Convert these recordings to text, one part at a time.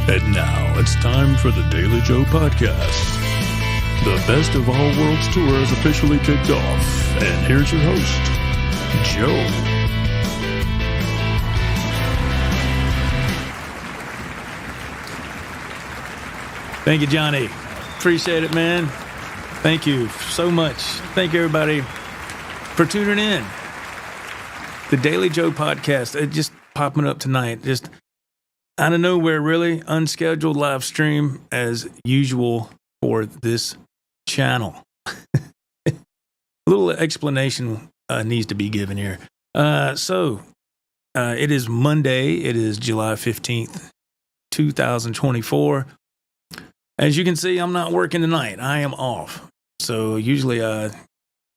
And now it's time for the Daily Joe Podcast. The Best of All Worlds Tour is officially kicked off. And here's your host, Joe. Thank you, Johnny. Appreciate it, man. Thank you so much. Thank you, everybody, for tuning in. The Daily Joe Podcast, it just popping up tonight. Just out of nowhere, really. Unscheduled live stream as usual for this channel. A little explanation needs to be given here. It is Monday. It is July 15th, 2024. As you can see, I'm not working tonight. I am off. So usually I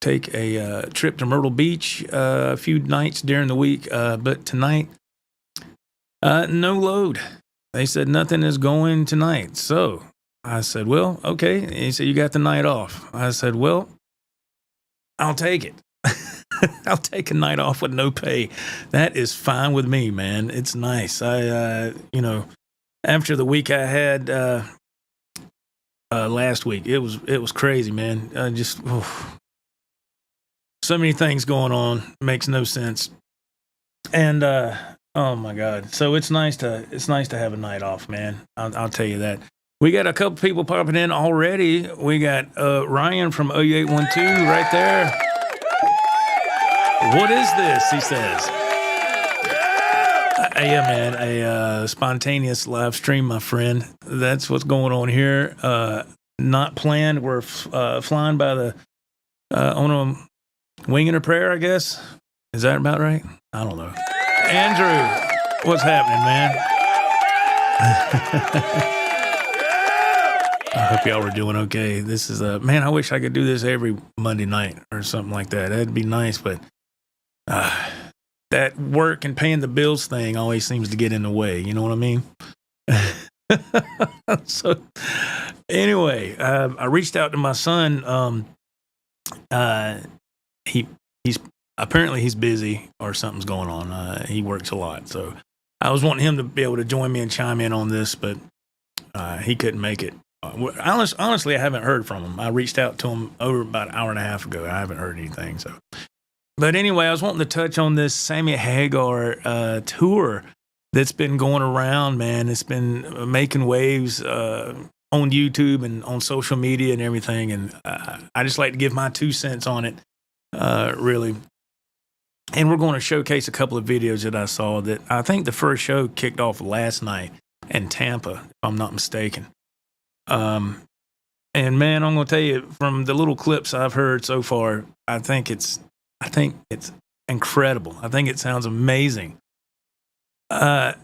take a trip to Myrtle Beach a few nights during the week. But tonight, no load. They said nothing is going tonight. So I said, well, okay. And he said, you got the night off. I said, well, I'll take it. I'll take a night off with no pay. That is fine with me, man. It's nice. After the week I had last week, it was crazy, man. So many things going on, makes no sense. And oh my God, so it's nice to have a night off, man. I'll tell you that. We got a couple people popping in already. We got Ryan from 0812 right there. What is this? He says. Yeah, man, a spontaneous live stream, my friend. That's what's going on here. Not planned. We're flying by the on a wing and a prayer, I guess. Is that about right? I don't know. Andrew, what's happening, man? I hope y'all were doing okay. This is man, I wish I could do this every Monday night or something like that. That'd be nice, but that work and paying the bills thing always seems to get in the way. You know what I mean? So anyway, I reached out to my son. He's apparently he's busy or something's going on. He works a lot. So I was wanting him to be able to join me and chime in on this, but he couldn't make it. Honestly, I haven't heard from him. I reached out to him over about an hour and a half ago. I haven't heard anything. So, but anyway, I was wanting to touch on this Sammy Hagar tour that's been going around, man. It's been making waves on YouTube and on social media and everything. And I just like to give my 2 cents on it, really. And we're going to showcase a couple of videos that I saw that I think the first show kicked off last night in Tampa, if I'm not mistaken. And man, I'm going to tell you, from the little clips I've heard so far, I think it's incredible. I think it sounds amazing. I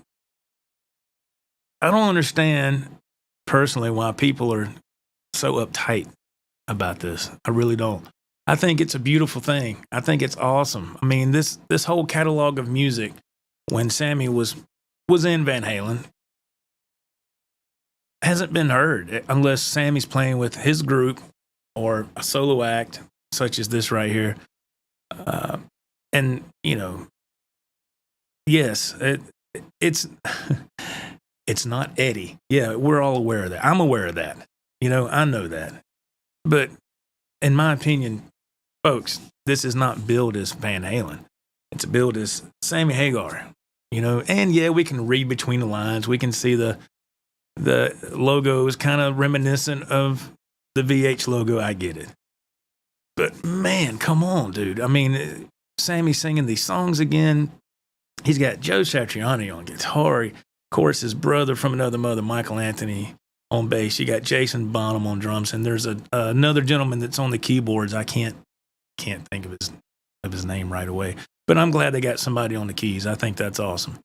don't understand personally why people are so uptight about this. I really don't. I think it's a beautiful thing. I think it's awesome. I mean, this whole catalog of music, when Sammy was in Van Halen, hasn't been heard unless Sammy's playing with his group or a solo act such as this right here. And yes, it's it's not Eddie. Yeah, we're all aware of that. I'm aware of that. I know that. But in my opinion, folks, this is not billed as Van Halen. It's billed as Sammy Hagar. And yeah, we can read between the lines. We can see the logo is kind of reminiscent of the VH logo. I get it. But man, come on, dude. I mean, Sammy's singing these songs again. He's got Joe Satriani on guitar. Of course, his brother from another mother, Michael Anthony, on bass. You got Jason Bonham on drums, and there's another gentleman that's on the keyboards. I can't think of his name right away. But I'm glad they got somebody on the keys. I think that's awesome.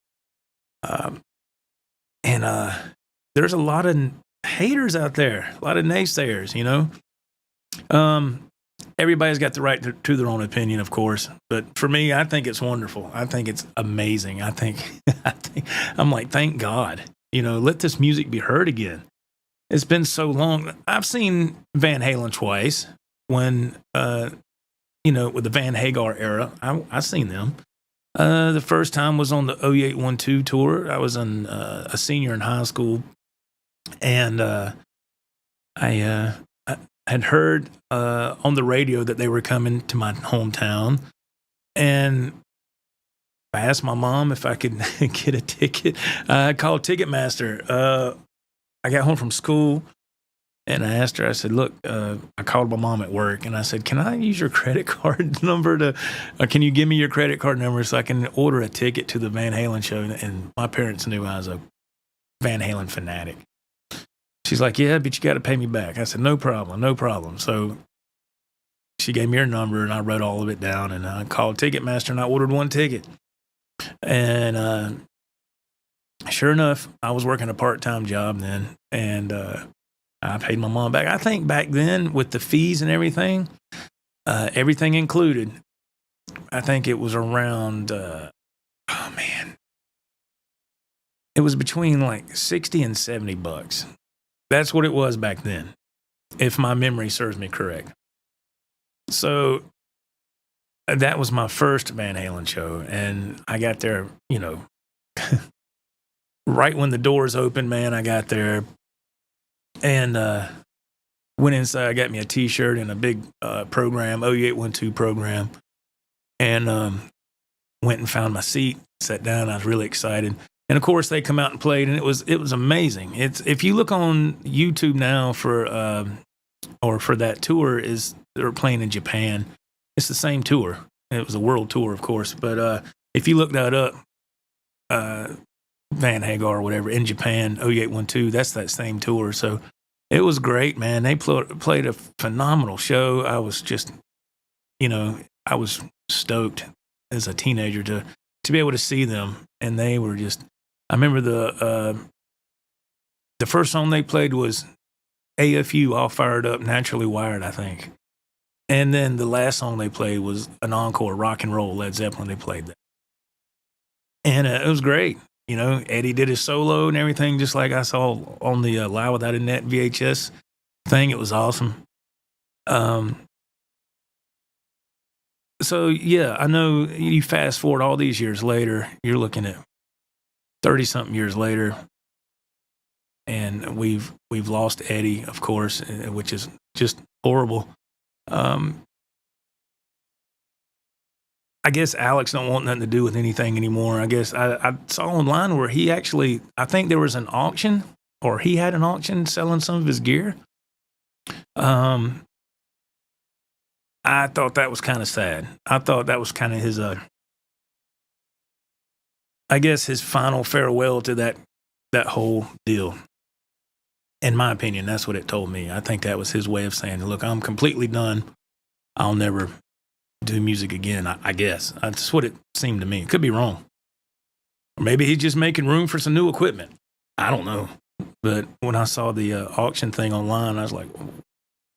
There's a lot of haters out there, a lot of naysayers, Everybody's got the right to their own opinion, of course. But for me, I think it's wonderful. I think it's amazing. I'm like, thank God, let this music be heard again. It's been so long. I've seen Van Halen twice when, with the Van Hagar era. I've seen them. The first time was on the 0812 tour. I was a senior in high school, And I had heard on the radio that they were coming to my hometown, and I asked my mom if I could get a ticket. I called Ticketmaster. I got home from school, and I asked her, I said, look, I called my mom at work, and I said, can I use your credit card number can you give me your credit card number so I can order a ticket to the Van Halen show? And my parents knew I was a Van Halen fanatic. She's like, yeah, but you got to pay me back. I said, no problem. So she gave me her number, and I wrote all of it down, and I called Ticketmaster, and I ordered one ticket. And sure enough, I was working a part-time job then, and I paid my mom back. I think back then, with the fees and everything included, I think it was around, it was between like $60 and $70. That's what it was back then, if my memory serves me correct. So that was my first Van Halen show, and I got there, right when the doors opened, man. I got there and went inside. I got me a T-shirt and a big program, OU812 program, and went and found my seat, sat down. I was really excited. And of course, they come out and played, and it was amazing. It's, if you look on YouTube now for that tour, they're playing in Japan. It's the same tour. It was a world tour, of course, but if you look that up, Van Hagar or whatever in Japan, OU812, that's that same tour. So it was great, man. They played a phenomenal show. I was just, I was stoked as a teenager to be able to see them, and they were just. I remember the first song they played was AFU, All Fired Up, Naturally Wired, I think. And then the last song they played was an encore, Rock and Roll, Led Zeppelin. They played that. And it was great. Eddie did his solo and everything, just like I saw on the Live Without a Net VHS thing. It was awesome. So, yeah, I know you fast forward all these years later, you're looking at 30-something years later, and we've lost Eddie, of course, which is just horrible. I guess Alex don't want nothing to do with anything anymore. I guess I saw online where he actually, I think there was an auction, or he had an auction selling some of his gear. I thought that was kind of sad. I thought that was kind of his, I guess his final farewell to that whole deal. In my opinion, that's what it told me. I think that was his way of saying, look, I'm completely done. I'll never do music again, I guess. That's what it seemed to me. Could be wrong. Or maybe he's just making room for some new equipment. I don't know. But when I saw the auction thing online, I was like,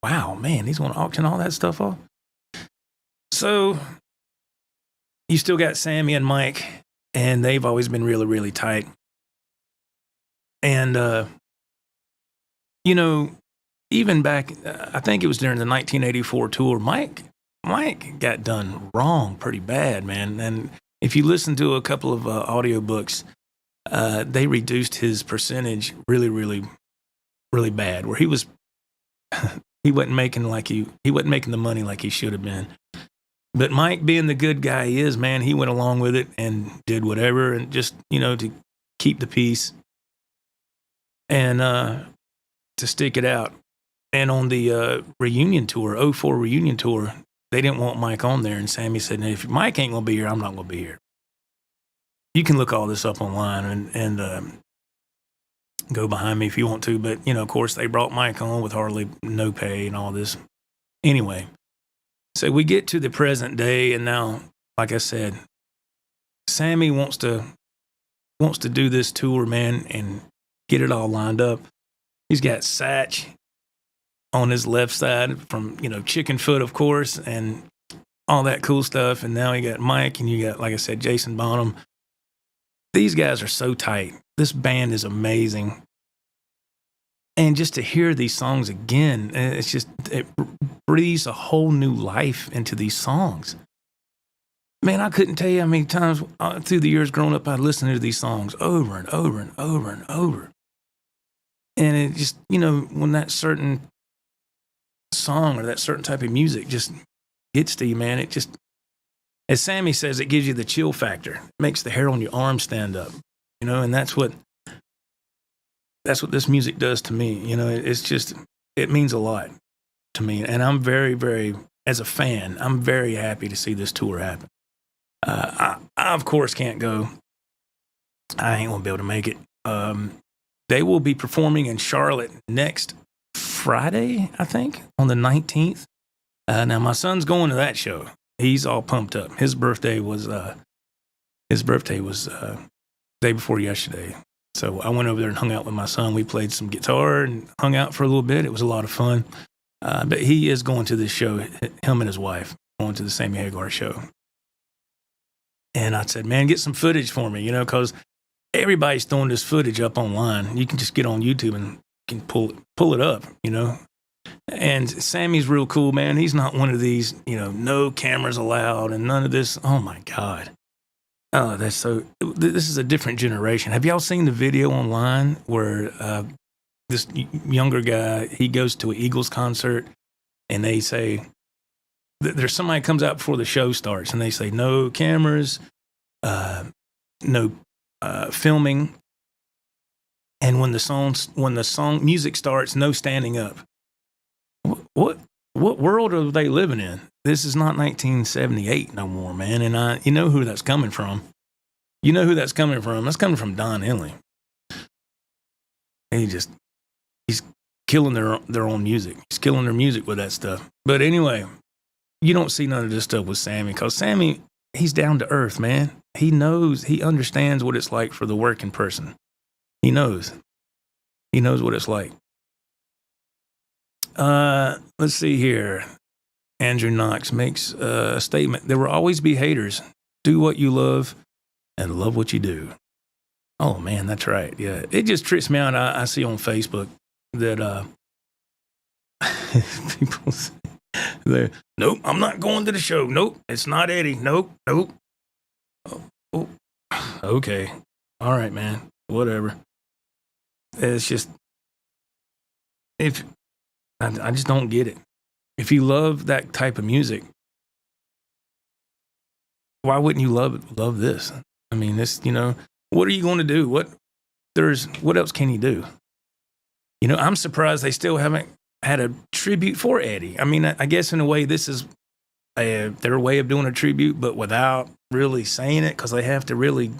wow, man, he's going to auction all that stuff off? So you still got Sammy and Mike, and they've always been really, really tight. And, even back, I think it was during the 1984 tour, Mike got done wrong pretty bad, man. And if you listen to a couple of audiobooks, they reduced his percentage really, really, really bad, where he wasn't making the money like he should have been. But Mike, being the good guy he is, man, he went along with it and did whatever, and just, to keep the peace and to stick it out. And on the reunion tour, 04 reunion tour, they didn't want Mike on there, and Sammy said, if Mike ain't going to be here, I'm not going to be here. You can look all this up online and go behind me if you want to, but, of course, they brought Mike on with hardly no pay and all this. Anyway, so we get to the present day, and now, like I said, Sammy wants to do this tour, man, and get it all lined up. He's got Satch on his left side from, Chicken Foot, of course, and all that cool stuff. And now you got Mike, and you got, like I said, Jason Bonham. These guys are so tight. This band is amazing. And just to hear these songs again, it breathes a whole new life into these songs. Man, I couldn't tell you how many times through the years growing up, I'd listen to these songs over and over and over and over. And it just, when that certain song or that certain type of music just gets to you, man, it just, as Sammy says, it gives you the chill factor. It makes the hair on your arm stand up, and that's what this music does to me. It's just, it means a lot to me. And I'm very, very, as a fan, I'm very happy to see this tour happen. I of course, can't go. I ain't going to be able to make it. They will be performing in Charlotte next Friday, I think, on the 19th. Now, my son's going to that show. He's all pumped up. His birthday was day before yesterday. So I went over there and hung out with my son. We played some guitar and hung out for a little bit. It was a lot of fun. But he is going to this show, him and his wife, going to the Sammy Hagar show. And I said, man, get some footage for me, because everybody's throwing this footage up online. You can just get on YouTube and can pull it up, And Sammy's real cool, man. He's not one of these, no cameras allowed and none of this. Oh, my God. Oh, this is a different generation. Have y'all seen the video online where this younger guy, he goes to an Eagles concert and they say, there's somebody comes out before the show starts and they say, no cameras, no filming. And when the song music starts, no standing up. What world are they living in? This is not 1978 no more, man. And you know who that's coming from. That's coming from Don Henley. He's killing their own music. He's killing their music with that stuff. But anyway, you don't see none of this stuff with Sammy, because Sammy, he's down to earth, man. He understands what it's like for the working person. He knows what it's like. Let's see here. Andrew Knox makes a statement. There will always be haters. Do what you love and love what you do. Oh, man, that's right. Yeah, it just trips me out. I see on Facebook that people say, nope, I'm not going to the show. Nope, it's not Eddie. Nope. Oh, okay. All right, man. Whatever. It's just, I just don't get it. If you love that type of music, why wouldn't you love this? I mean, this, what are you going to do? What else can you do? I'm surprised they still haven't had a tribute for Eddie. I mean, I guess in a way this is their way of doing a tribute, but without really saying it, because they have to really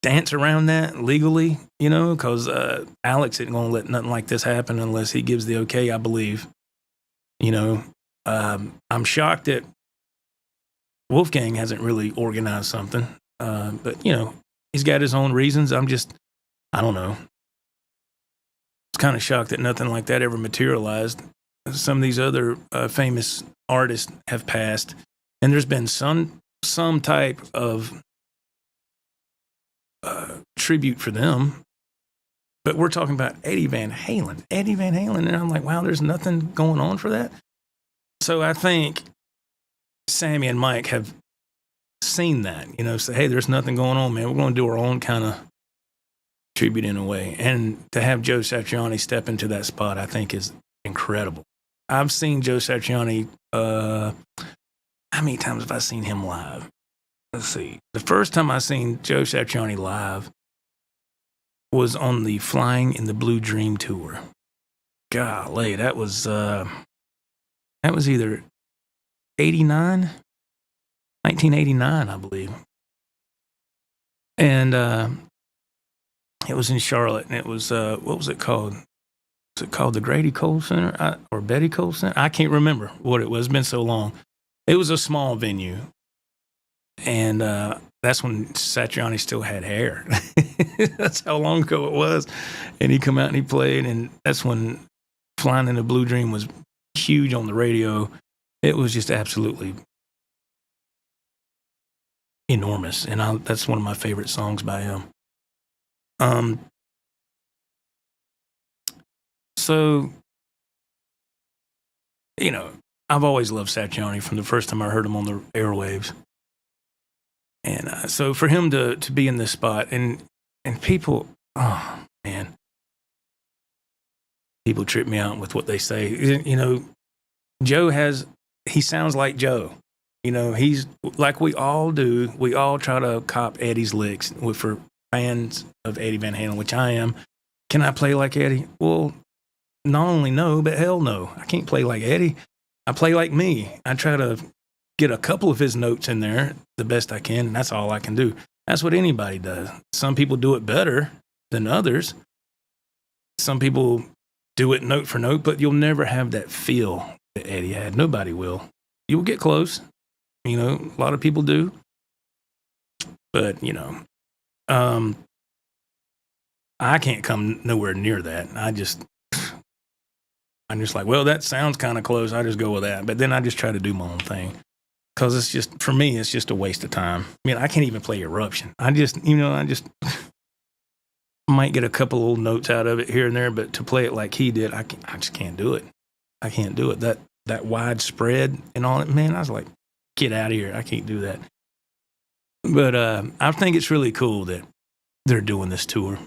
dance around that legally, because Alex isn't going to let nothing like this happen unless he gives the okay, I believe. I'm shocked that Wolfgang hasn't really organized something, but, he's got his own reasons. I don't know. It's kind of shocked that nothing like that ever materialized. Some of these other famous artists have passed, and there's been some type of tribute for them. But we're talking about Eddie Van Halen, and I'm like, wow, there's nothing going on for that. So I think Sammy and Mike have seen that, say, hey, there's nothing going on, man. We're going to do our own kind of tribute in a way. And to have Joe Satriani step into that spot, I think is incredible. I've seen Joe Satriani, how many times have I seen him live? Let's see. The first time I seen Joe Satriani live was on the Flying in the Blue Dream tour. Golly, that was either 1989, I believe. And it was in Charlotte, and it was, what was it called? Was it called the Grady Cole Center or Betty Cole Center? I can't remember what it was. It's been so long. It was a small venue. And that's when Satriani still had hair. That's how long ago it was. And he come out and he played, and that's when Flying in the Blue Dream was huge on the radio. It was just absolutely enormous, and that's one of my favorite songs by him. So, I've always loved Satriani from the first time I heard him on the airwaves. And so for him to be in this spot, and people, oh, man. People trip me out with what they say. You know, he sounds like Joe. You know, he's like we all do. We all try to cop Eddie's licks for fans of Eddie Van Halen, which I am. Can I play like Eddie? Well, not only no, but hell no. I can't play like Eddie. I play like me. I try to get a couple of his notes in there the best I can, and that's all I can do. That's what anybody does. Some people do it better than others. Some people do it note for note, but you'll never have that feel that Eddie had. Nobody will. You'll get close. You know, a lot of people do. But, you know, I can't come nowhere near that. I'm just like, well, that sounds kind of close. I just go with that. But then I just try to do my own thing. Because it's just, for me, it's just a waste of time. I mean, I can't even play Eruption. I might get a couple old notes out of it here and there, but to play it like he did, I just can't do it. I can't do it. That widespread and all that, man, I was like, get out of here. I can't do that. But I think it's really cool that they're doing this tour.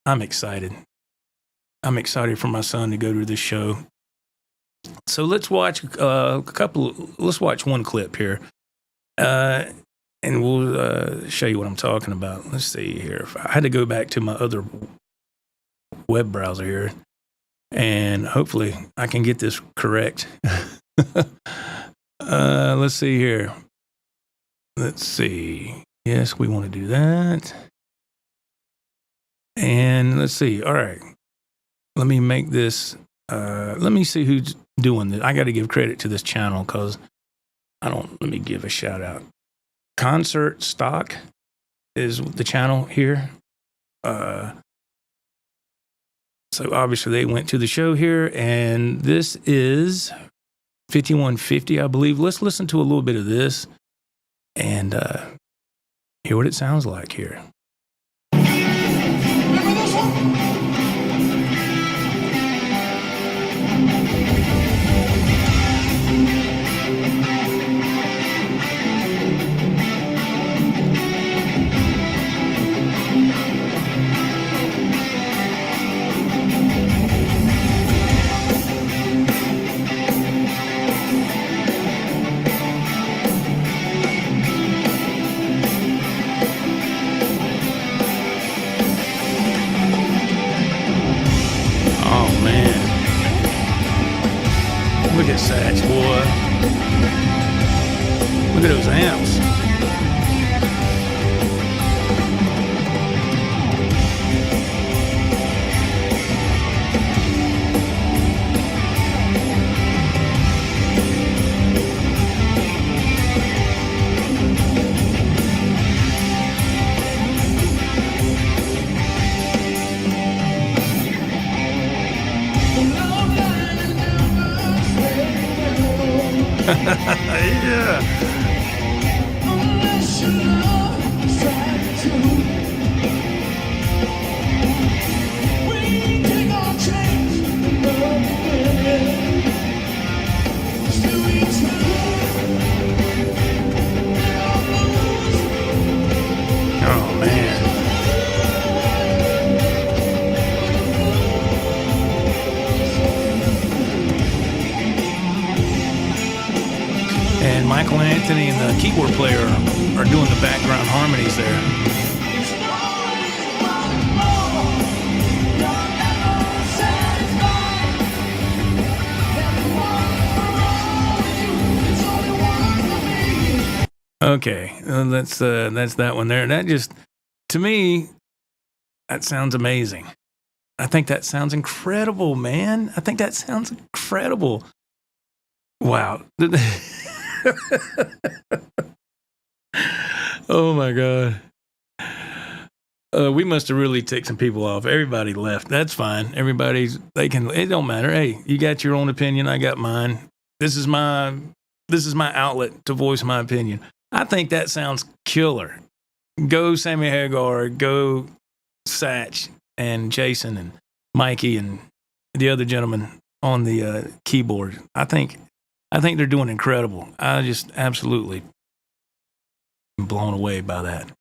I'm excited. I'm excited for my son to go to this show. So let's watch let's watch one clip here. And we'll show you what I'm talking about. Let's see here. I had to go back to my other web browser here, and hopefully I can get this correct. Let's see here. Let's see. Yes, we want to do that. And let's see. All right. Let me make this. Let me see who's doing this. I got to give credit to this channel because let me give a shout out. Concert Stock is the channel here. So obviously they went to the show here, and this is 5150, I believe. Let's listen to a little bit of this and hear what it sounds like here. Remember this one? Look at Satch, boy. Look at those amps. Yeah. Oh, man. And Michael Anthony and the keyboard player are doing the background harmonies there. Okay, that's that one there. That just, to me, that sounds amazing. I think that sounds incredible, man. I think that sounds incredible. Wow. Oh my God. We must have really ticked some people off. Everybody left. That's fine. It don't matter. Hey, you got your own opinion. I got mine. This is my outlet to voice my opinion. I think that sounds killer. Go Sammy Hagar, go Satch and Jason and Mikey and the other gentleman on the keyboard. I think they're doing incredible. I just absolutely am blown away by that.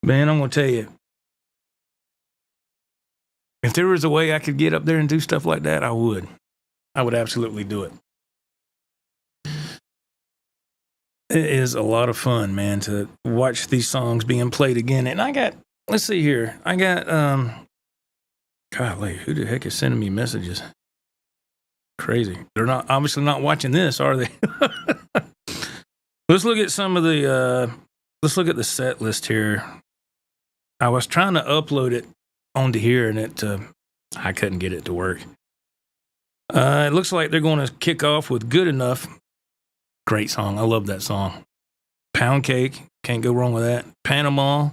Man, I'm going to tell you, If there was a way I could get up there and do stuff like that, I would. I would absolutely do it. It is a lot of fun, man, to watch these songs being played again. And I got, let's see here. I got, golly, who the heck is sending me messages? Crazy. They're not obviously not watching this, are they? Let's look at some of the, let's look at the set list here. I was trying to upload it onto here and I couldn't get it to work. It looks like they're going to kick off with Good Enough. Great song. I love that song. Pound Cake. Can't go wrong with that. Panama.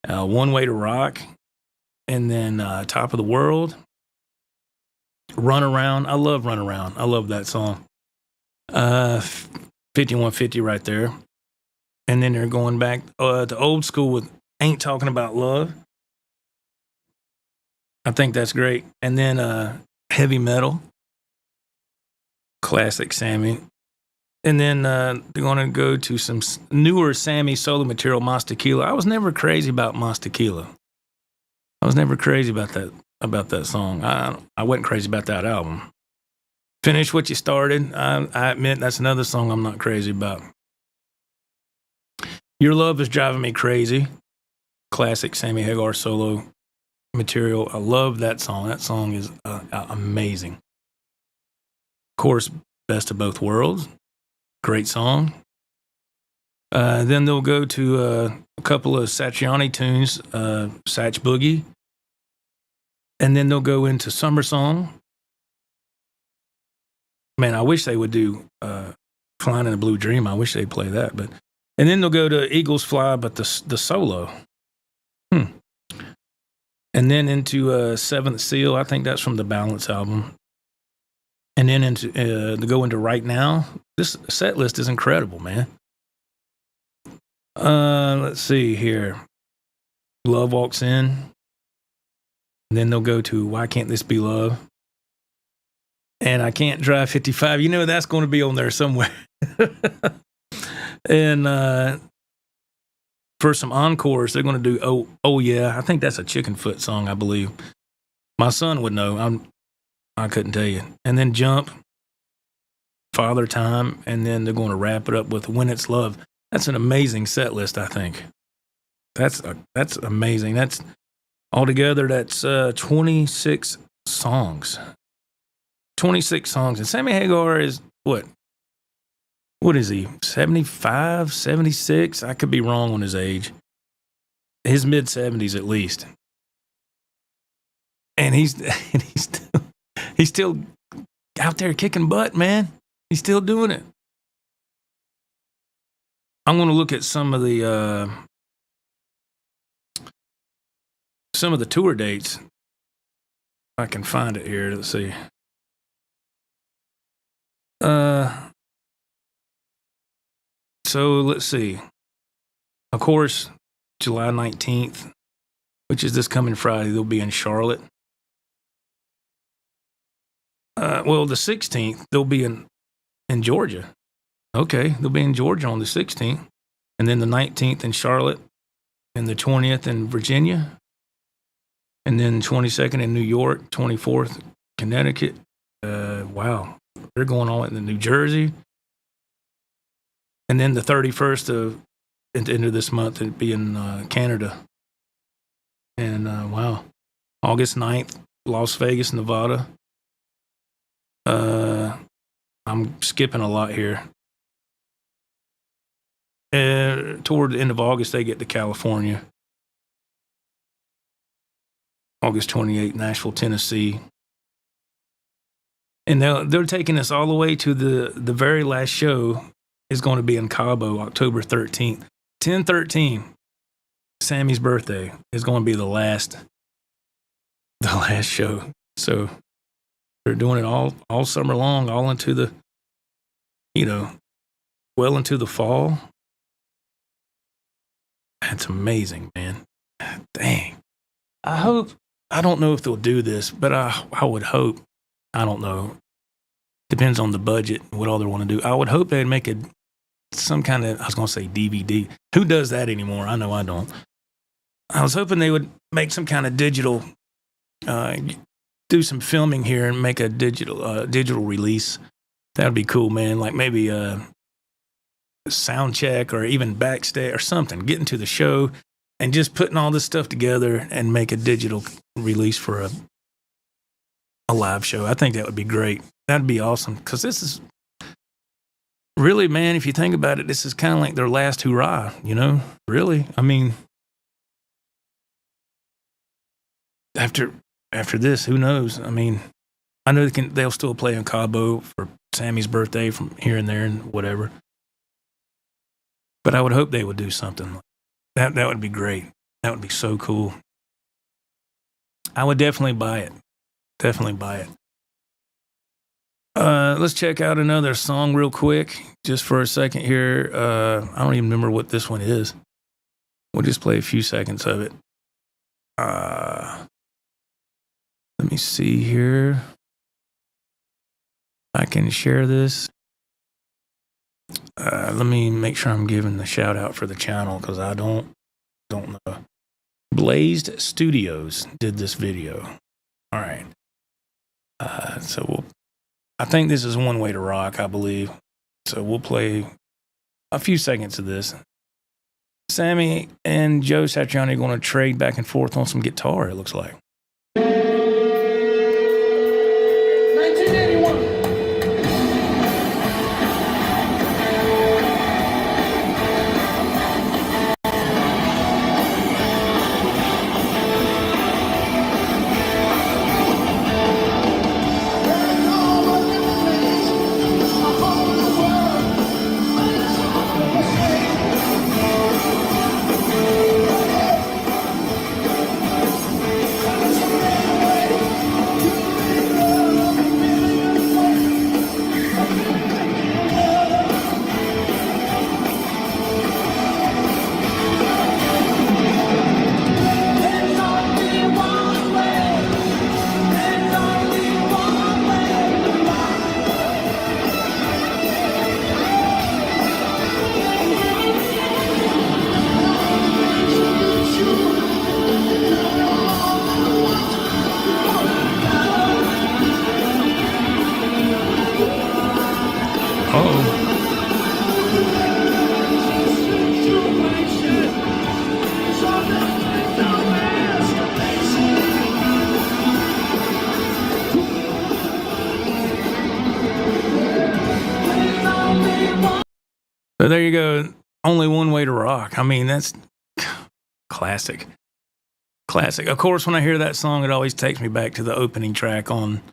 One Way to Rock. And then Top of the World. Run Around. I love Run Around. I love that song. 5150 right there. And then they're going back to old school with Ain't Talking About Love. I think that's great. And then Heavy Metal. Classic Sammy. And then they're going to go to some newer Sammy solo material, Mas Tequila. I was never crazy about Mas Tequila. I was never crazy about that song. I wasn't crazy about that album. Finish What You Started. I admit that's another song I'm not crazy about. Your Love Is Driving Me Crazy. Classic Sammy Hagar solo material. I love that song. That song is amazing. Of course, Best of Both Worlds. Great song. Then they'll go to a couple of Satriani tunes, Satch Boogie. And then they'll go into Summer Song. Man, I wish they would do Flying in a Blue Dream. I wish they'd play that. And then they'll go to Eagles Fly, but the solo. And then into Seventh Seal. I think that's from the Balance album. And then into to go into Right Now. This set list is incredible, man. Let's see here. Love Walks In. And then they'll go to Why Can't This Be Love? And I Can't Drive 55. You know that's going to be on there somewhere. And for some encores, they're going to do Oh Yeah. I think that's a Chicken Foot song, I believe. My son would know. I couldn't tell you. And then Jump, Father Time, and then they're going to wrap it up with When It's Love. That's an amazing set list, I think. That's amazing. That's altogether, that's 26 songs. 26 songs. And Sammy Hagar is what? What is he? 75, 76? I could be wrong on his age. His mid-70s at least. And he's still out there kicking butt, man. He's still doing it. I'm going to look at some of the tour dates. If I can find it here. Let's see. So let's see. Of course, July 19th, which is this coming Friday, they'll be in Charlotte. Well, the 16th, they'll be in Georgia. Okay, they'll be in Georgia on the 16th. And then the 19th in Charlotte. And the 20th in Virginia. And then 22nd in New York. 24th, Connecticut. Wow. They're going on in New Jersey. And then the 31st at the end of this month, it'd be in Canada. And wow. August 9th, Las Vegas, Nevada. I'm skipping a lot here. Toward the end of August, they get to California. August 28th, Nashville, Tennessee. And they're taking us all the way to the very last show is going to be in Cabo, October 13th. 10/13, Sammy's birthday, is going to be the last show. So they're doing it all summer long, all into the, well into the fall. That's amazing, man. Dang. I don't know if they'll do this, but I would hope, I don't know. Depends on the budget and what all they want to do. I would hope they'd make some kind of, I was going to say DVD. Who does that anymore? I know I don't. I was hoping they would make some kind of digital do some filming here and make a digital release. That'd be cool, man. Like maybe a sound check or even backstage or something. Getting to the show and just putting all this stuff together and make a digital release for a live show. I think that would be great. That'd be awesome, because this is really, man, if you think about it, this is kind of like their last hurrah, really. I mean, after this, who knows? I mean, I know they'll still play in Cabo for Sammy's birthday from here and there and whatever. But I would hope they would do something. That would be great. That would be so cool. I would definitely buy it. Definitely buy it. Let's check out another song real quick, just for a second here. I don't even remember what this one is. We'll just play a few seconds of it. Let me see here. I can share this. Let me make sure I'm giving the shout out for the channel, because I don't know. Blazed Studios did this video. All right. I think this is One Way to Rock, I believe. So we'll play a few seconds of this. Sammy and Joe Satriani are going to trade back and forth on some guitar, it looks like. 1981. So there you go. Only One Way to Rock. I mean, that's classic. Classic. Of course, when I hear that song, it always takes me back to the opening track on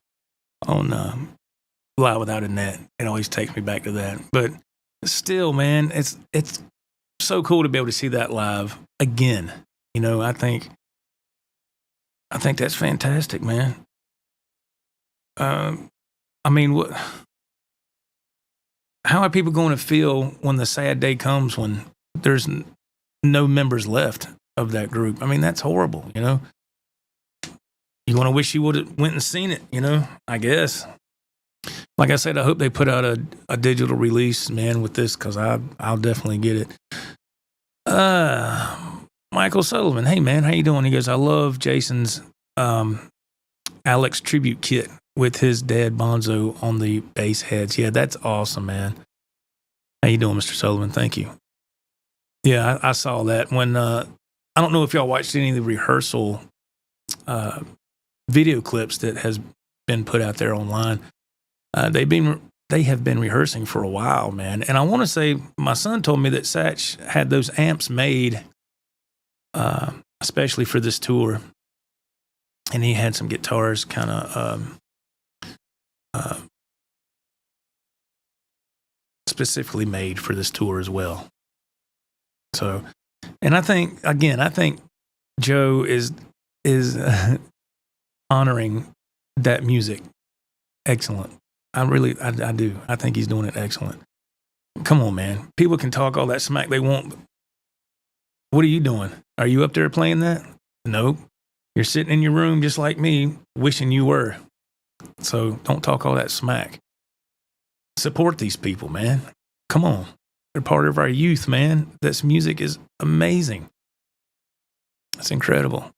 Fly Without a Net. It always takes me back to that. But still, man, it's so cool to be able to see that live again. I think that's fantastic, man. I mean, how are people going to feel when the sad day comes when there's no members left of that group? I mean, that's horrible, You want to wish you would have went and seen it, I guess. Like I said, I hope they put out a digital release, man, with this, because I'll definitely get it. Michael Sullivan, hey, man, how you doing? He goes, I love Jason's Alex tribute kit with his dad Bonzo on the bass heads. Yeah, that's awesome, man. How you doing, Mr. Sullivan? Thank you. Yeah, I saw that. When I don't know if y'all watched any of the rehearsal video clips that has been put out there online. They have been rehearsing for a while, man. And I want to say, my son told me that Satch had those amps made especially for this tour. And he had some guitars kind of specifically made for this tour as well. So, and I think Joe is honoring that music. Excellent. I do. I think he's doing it excellent. Come on, man. People can talk all that smack they want. What are you doing? Are you up there playing that? Nope. You're sitting in your room just like me, wishing you were. So don't talk all that smack. Support these people, man. Come on. They're part of our youth, man. This music is amazing. It's incredible.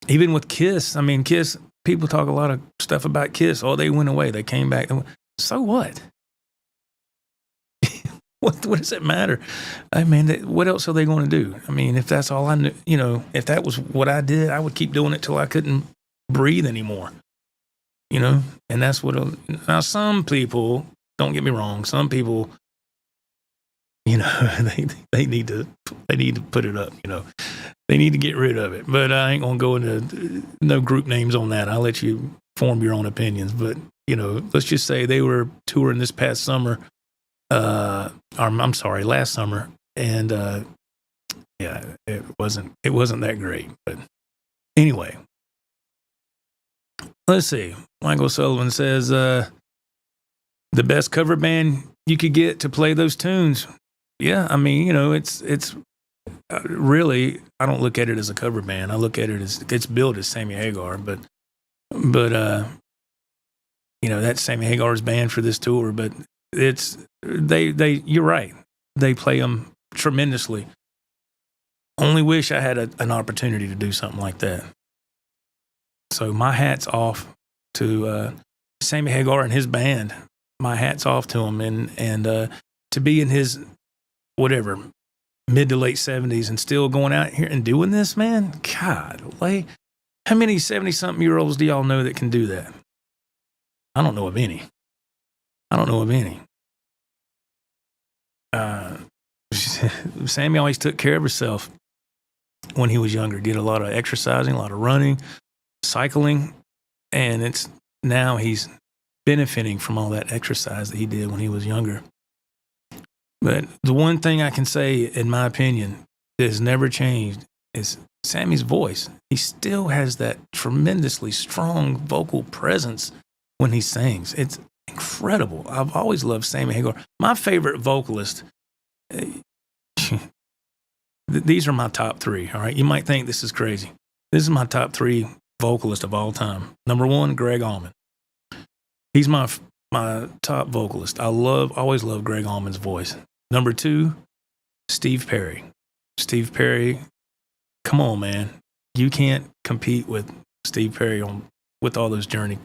Even with Kiss, I mean, Kiss, people talk a lot of stuff about Kiss. Oh, they went away. They came back. So what? What does it matter? I mean, what else are they going to do? I mean, if that's all I knew, if that was what I did, I would keep doing it till I couldn't breathe anymore. And that's what. Now, some people, don't get me wrong, some people, they need to put it up. They need to get rid of it. But I ain't gonna go into no group names on that. I'll let you form your own opinions. But let's just say they were touring this past summer. Last summer, and it wasn't that great. But anyway, let's see. Michael Sullivan says the best cover band you could get to play those tunes. Yeah, I mean, it's really, I don't look at it as a cover band. I look at it as it's billed as Sammy Hagar, but that's Sammy Hagar's band for this tour. But it's you're right. They play them tremendously. Only wish I had an opportunity to do something like that. So my hat's off to Sammy Hagar and his band. My hat's off to him, and to be in his whatever mid to late 70s and still going out here and doing this, man. God, how many 70-something-year-olds do y'all know that can do that? I don't know of any. Sammy always took care of himself when he was younger. Did a lot of exercising, a lot of running, cycling, and now he's benefiting from all that exercise that he did when he was younger. But the one thing I can say, in my opinion, that has never changed is Sammy's voice. He still has that tremendously strong vocal presence when he sings. It's incredible. I've always loved Sammy Hagar. My favorite vocalist, these are my top three, all right? You might think this is crazy. This is my top three vocalist of all time. Number one, Greg Allman. He's my top vocalist. Always loved Greg Allman's voice. Number two, Steve Perry. Steve Perry, come on, man. You can't compete with Steve Perry with all those Journey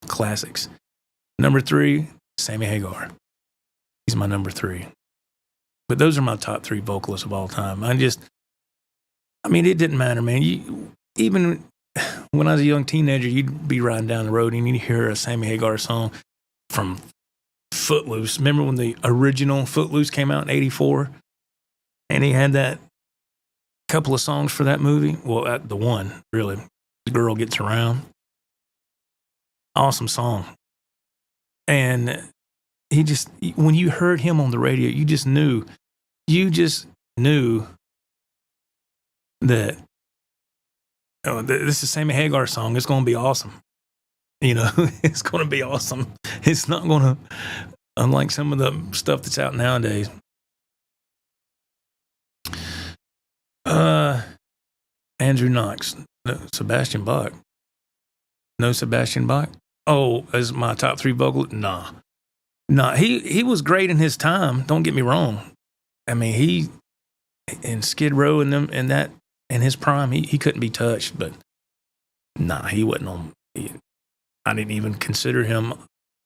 classics. Number three, Sammy Hagar. He's my number three. But those are my top three vocalists of all time. It didn't matter, man. Even when I was a young teenager, you'd be riding down the road and you'd hear a Sammy Hagar song from Footloose. Remember when the original Footloose came out in 84? And he had that couple of songs for that movie. Well, the one, really. The Girl Gets Around. Awesome song. And when you heard him on the radio, you just knew that this is Sammy Hagar song. It's going to be awesome. It's going to be awesome. It's not going to, unlike some of the stuff that's out nowadays. Andrew Knox. No, Sebastian Bach. No Sebastian Bach? Oh, as my top three vocalist? Nah. He was great in his time. Don't get me wrong. I mean, he in Skid Row and them and that in his prime, he couldn't be touched. But nah, he wasn't on. I didn't even consider him,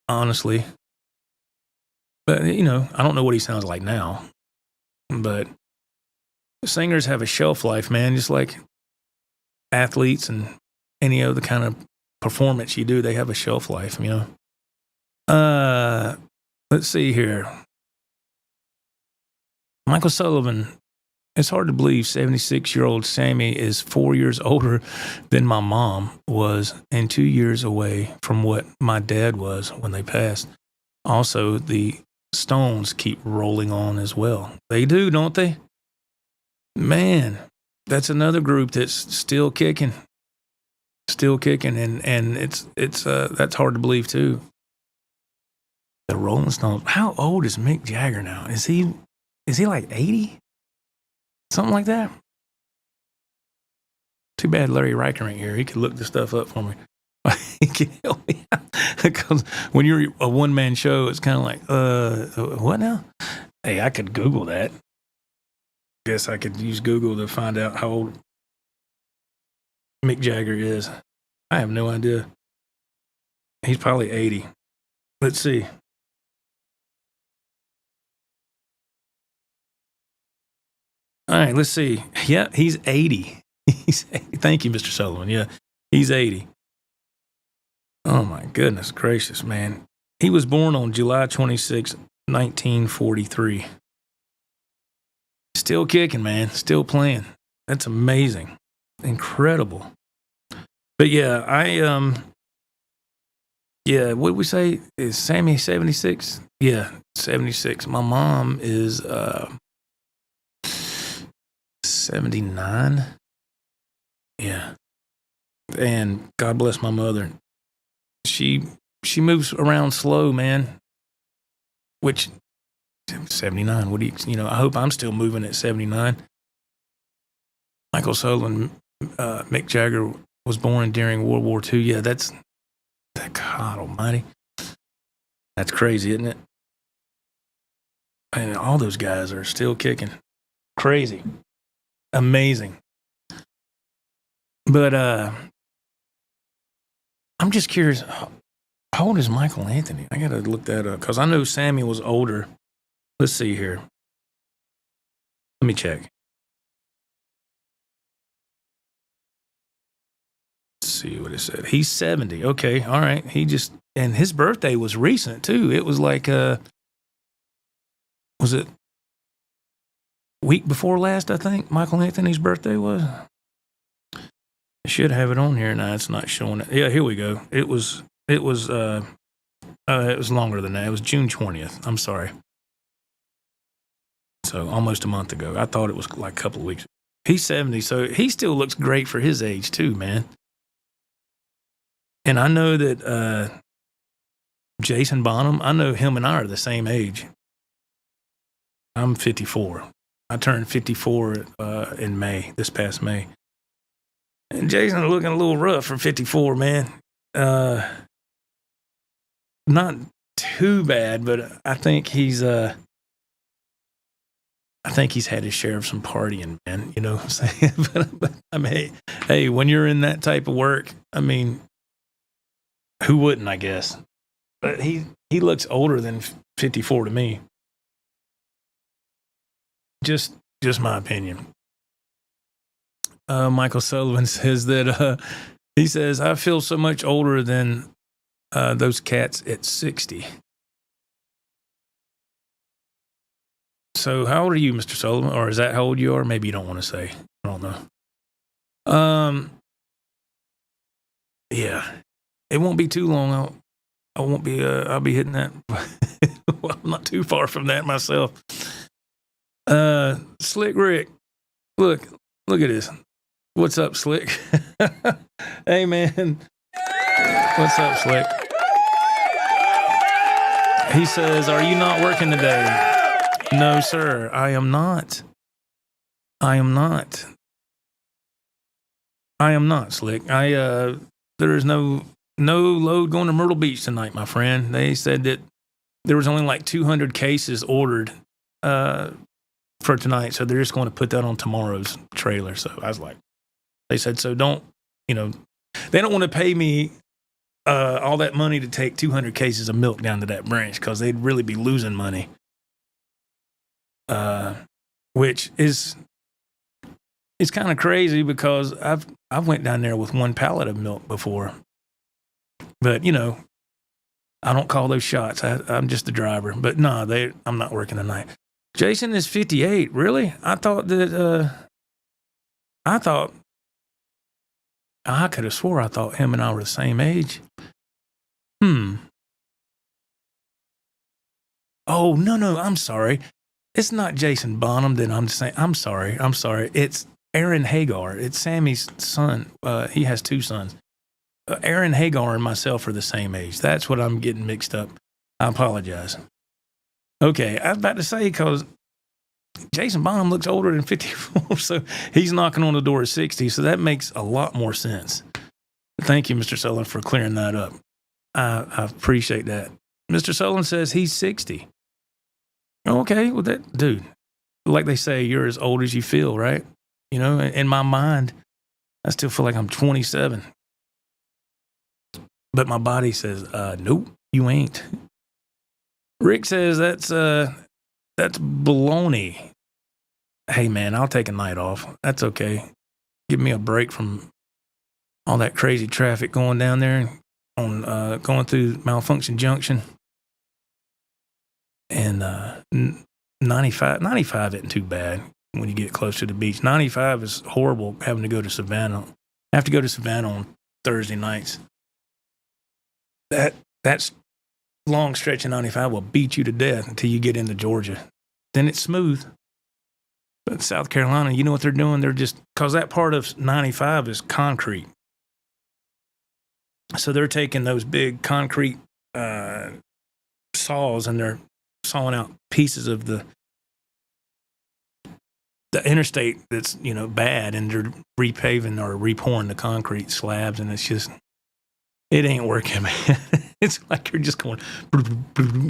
honestly. But I don't know what he sounds like now. But singers have a shelf life, man. Just like athletes and any other kind of performance you do, they have a shelf life. Let's see here. Michael Sullivan. It's hard to believe 76-year-old Sammy is 4 years older than my mom was and 2 years away from what my dad was when they passed. Also, the Stones keep rolling on as well. They do, don't they? Man, that's another group that's still kicking. And it's that's hard to believe too. The Rolling Stones. How old is Mick Jagger now? Is he like 80? Something like that? Too bad Larry Riker ain't here. He could look this stuff up for me. He can help me out. Because when you're a one-man show, it's kind of like, what now? Hey, I could Google that. Guess I could use Google to find out how old Mick Jagger is? I have no idea. He's probably 80. Let's see. All right, let's see. Yeah, he's 80. He's 80. Thank you, Mr. Sullivan. Yeah, he's 80. Oh, my goodness gracious, man. He was born on July 26, 1943. Still kicking, man. Still playing. That's amazing. Incredible. But yeah, what did we say? Is Sammy 76? Yeah, 76. My mom is 79. Yeah. And God bless my mother. She moves around slow, man. Which 79, what do you I hope I'm still moving at 79. Michael Sullivan, Mick Jagger was born during World War II. Yeah, that's God almighty. That's crazy, isn't it? And all those guys are still kicking. Crazy. Amazing. But I'm just curious, how old is Michael Anthony? I got to look that up because I know Sammy was older. Let's see here. Let me check. Let's see what it said. He's 70. Okay, all right. And his birthday was recent too. It was like, was it week before last, I think, Michael Anthony's birthday was? I should have it on here. No, it's not showing it. Yeah, here we go. It was longer than that. It was June 20th. I'm sorry. So almost a month ago. I thought it was like a couple of weeks. He's 70, so he still looks great for his age too, man. And I know that Jason Bonham, I know him and I are the same age. I'm 54. I turned 54 in May, this past May. And Jason's looking a little rough for 54, man. Not too bad, but I think he's had his share of some partying, man. You know what I'm saying? but I mean, hey, when you're in that type of work, I mean, who wouldn't, I guess? But he looks older than 54 to me. Just my opinion. Michael Sullivan says that he says, I feel so much older than those cats at 60. So how old are you, Mr. Sullivan? Or is that how old you are? Maybe you don't want to say. I don't know. Yeah. It won't be too long. I'll be hitting that. Well, I'm not too far from that myself. Slick Rick. Look at this. What's up, Slick? Hey, man. What's up, Slick? He says, are you not working today? No, sir, I am not. I am not, Slick. There is no load going to Myrtle Beach tonight, my friend. They said that there was only like 200 cases ordered for tonight, so they're just going to put that on tomorrow's trailer. So I was like, they said, so don't, they don't want to pay me all that money to take 200 cases of milk down to that branch because they'd really be losing money. Which is kind of crazy because I've went down there with one pallet of milk before, but I don't call those shots. I'm just the driver. But no, I'm not working tonight. Jason is 58. Really? I thought that. I could have swore I thought him and I were the same age. Oh no! I'm sorry. It's not Jason Bonham that I'm saying. I'm sorry. It's Aaron Hagar. It's Sammy's son. He has two sons. Aaron Hagar and myself are the same age. That's what I'm getting mixed up. I apologize. Okay, I was about to say because Jason Bonham looks older than 54, so he's knocking on the door at 60, so that makes a lot more sense. Thank you, Mr. Sullivan, for clearing that up. I appreciate that. Mr. Sullivan says he's 60. Okay, well, dude, like they say, you're as old as you feel, right? In my mind, I still feel like I'm 27. But my body says, nope, you ain't. Rick says that's baloney. Hey, man, I'll take a night off. That's okay. Give me a break from all that crazy traffic going down there on going through Malfunction Junction. And 95 isn't too bad when you get close to the beach. 95 is horrible having to go to Savannah. I have to go to Savannah on Thursday nights. That's long stretch of 95 will beat you to death until you get into Georgia. Then it's smooth. But South Carolina, you know what they're doing? They're just, because that part of 95 is concrete. So they're taking those big concrete saws and they're sawing out pieces of the interstate that's, bad, and they're repaving or repouring the concrete slabs, and it's just, it ain't working, man. It's like you're just going,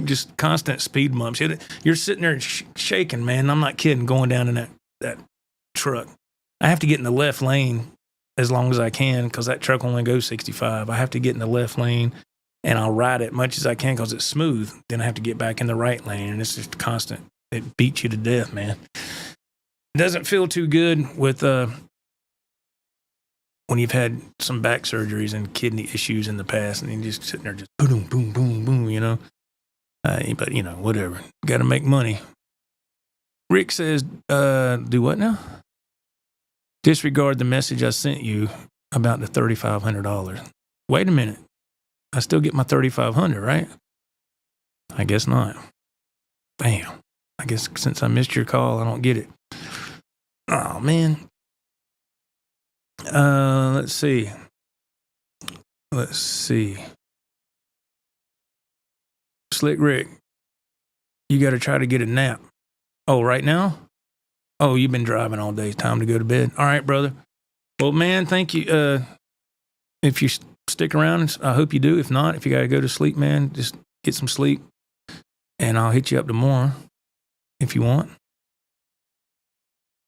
just constant speed bumps. You're sitting there shaking, man. I'm not kidding, going down in that truck. I have to get in the left lane as long as I can because that truck only goes 65. I have to get in the left lane, and I'll ride it as much as I can because it's smooth. Then I have to get back in the right lane, and it's just constant. It beats you to death, man. It doesn't feel too good with when you've had some back surgeries and kidney issues in the past, and you're just sitting there just boom, boom, boom, boom, but, whatever. Got to make money. Rick says, do what now? Disregard the message I sent you about the $3,500. Wait a minute. I still get my $3,500, right? I guess not. Bam. I guess since I missed your call, I don't get it. Oh, man. Let's see. Slick Rick, you got to try to get a nap. Oh, right now? Oh, you've been driving all day. Time to go to bed. All right, brother. Well, man, thank you. If you stick around, I hope you do. If not, if you got to go to sleep, man, just get some sleep. And I'll hit you up tomorrow if you want.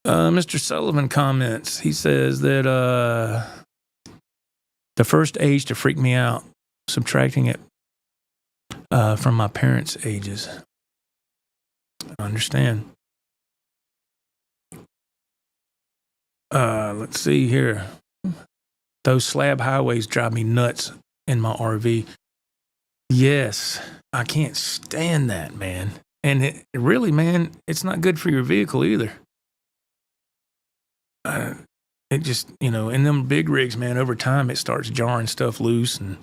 Mr. Sullivan comments. He says that the first age to freak me out, subtracting it from my parents' ages. I understand. Let's see here. Those slab highways drive me nuts in my RV. Yes, I can't stand that, man. And it really, man, it's not good for your vehicle either. It just, in them big rigs, man, over time it starts jarring stuff loose, and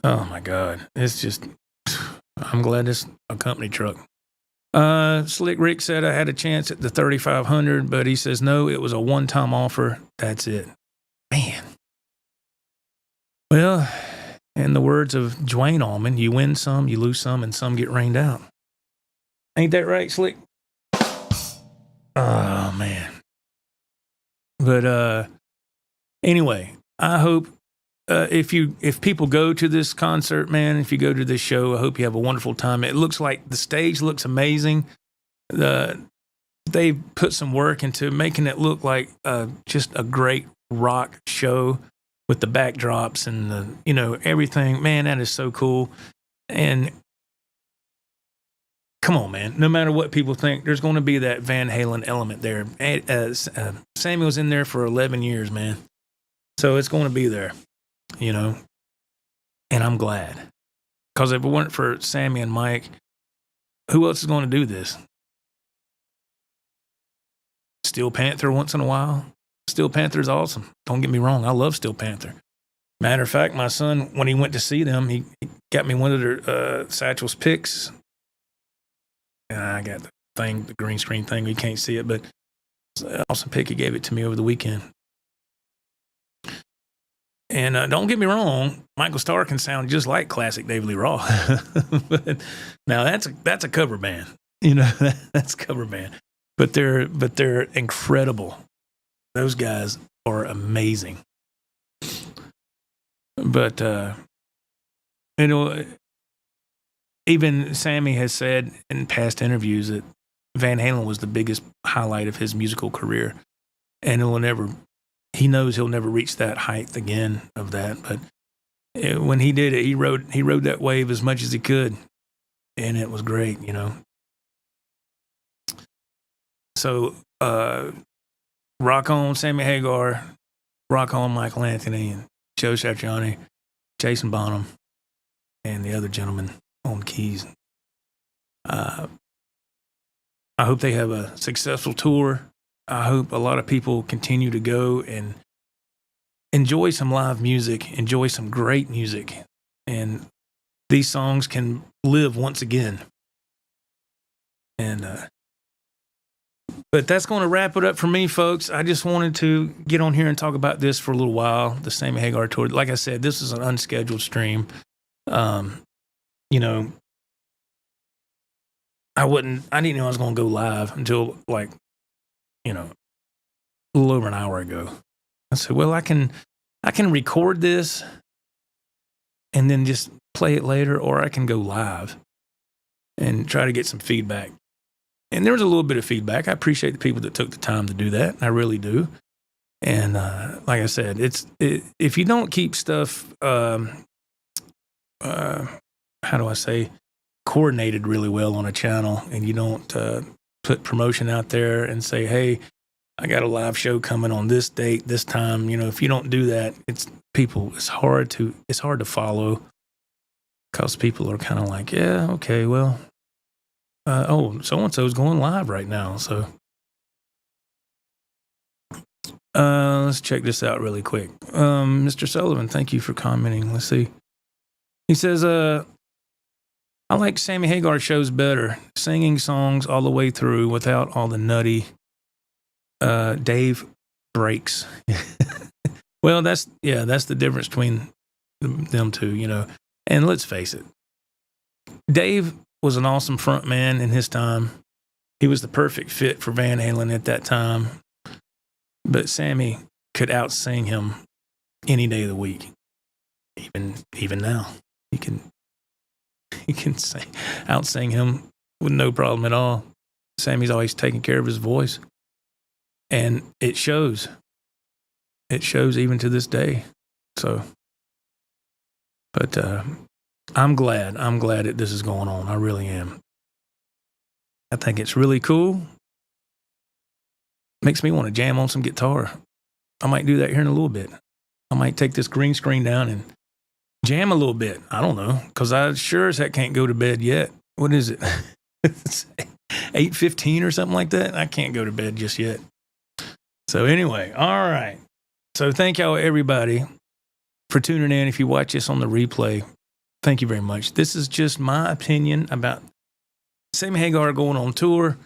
oh my God, it's just, I'm glad it's a company truck. Slick Rick said I had a chance at the $3,500, but he says no, it was a one-time offer. That's it. Man. Well, in the words of Dwayne Allman, you win some, you lose some, and some get rained out. Ain't that right, Slick? Oh, man. But anyway, I hope if people go to this concert, man, if you go to this show, I hope you have a wonderful time. It looks like the stage looks amazing. They put some work into making it look like just a great rock show with the backdrops and the everything. Man, that is so cool. And come on, man. No matter what people think, there's going to be that Van Halen element there. Sammy was in there for 11 years, man. So it's going to be there, And I'm glad. Because if it weren't for Sammy and Mike, who else is going to do this? Steel Panther once in a while. Steel Panther's awesome. Don't get me wrong. I love Steel Panther. Matter of fact, my son, when he went to see them, he got me one of their Satchel's picks. And I got the green screen thing. You can't see it, but it's an awesome pick. He gave it to me over the weekend. And don't get me wrong, Michael Starr can sound just like classic David Lee Roth. But now that's a cover band. That's a cover band. But they're incredible. Those guys are amazing. But even Sammy has said in past interviews that Van Halen was the biggest highlight of his musical career, and he knows he'll never reach that height again of that. But when he did it, he rode that wave as much as he could, and it was great, you know. So, rock on Sammy Hagar, rock on Michael Anthony and Joe Satriani, Jason Bonham, and the other gentleman on keys. I hope they have a successful tour. I hope a lot of people continue to go and enjoy some live music, enjoy some great music, and these songs can live once again. And but that's going to wrap it up for me, folks. I just wanted to get on here and talk about this for a little while, the Sammy Hagar tour. Like I said, this is an unscheduled stream. You know, I didn't know I was going to go live until, like, you know, a little over an hour ago. I said, well, I can record this and then just play it later, or I can go live and try to get some feedback. And there was a little bit of feedback. I appreciate the people that took the time to do that. I really do. And like I said, if you don't keep stuff, how do I say, coordinated really well on a channel, and you don't put promotion out there and say, hey, I got a live show coming on this date, this time. You know, if you don't do that, it's hard to follow, because people are kind of like, yeah, okay, well, so-and-so is going live right now. So let's check this out really quick. Mr. Sullivan, thank you for commenting. Let's see. He says, I like Sammy Hagar shows better, singing songs all the way through without all the nutty Dave breaks. Well, that's the difference between them two, you know. And let's face it, Dave was an awesome front man in his time. He was the perfect fit for Van Halen at that time. But Sammy could out-sing him any day of the week. Even now. He can out-sing him with no problem at all. Sammy's always taking care of his voice. And it shows. It shows even to this day. So, but I'm glad that this is going on. I really am. I think it's really cool. Makes me want to jam on some guitar. I might do that here in a little bit. I might take this green screen down and jam a little bit. I don't know, because I sure as heck can't go to bed yet. What is it? It's 8:15 or something like that. I can't go to bed just yet. So anyway, all right. So thank y'all, everybody, for tuning in. If you watch this on the replay, thank you very much. This is just my opinion about Sammy Hagar going on tour,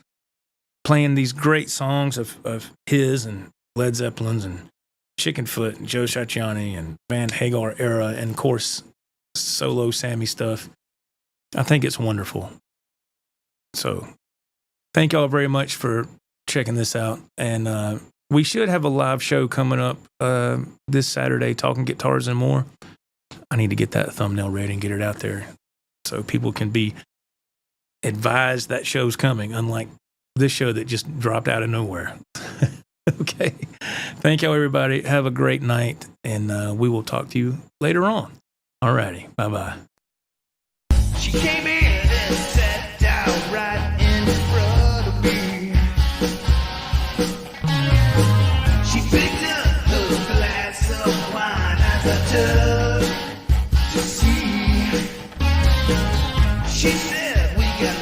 playing these great songs of his and Led Zeppelin's and Chickenfoot and Joe Satriani and Van Hagar era, and of course solo Sammy stuff. I think it's wonderful. So thank y'all very much for checking this out. And we should have a live show coming up this Saturday, Talking Guitars and More. I need to get that thumbnail ready and get it out there so people can be advised that show's coming, unlike this show that just dropped out of nowhere. Okay. Thank y'all, everybody. Have a great night, and we will talk to you later on. All righty. Bye-bye. She came in and sat down right in front of me. She picked up a glass of wine as I took to see. She said, we got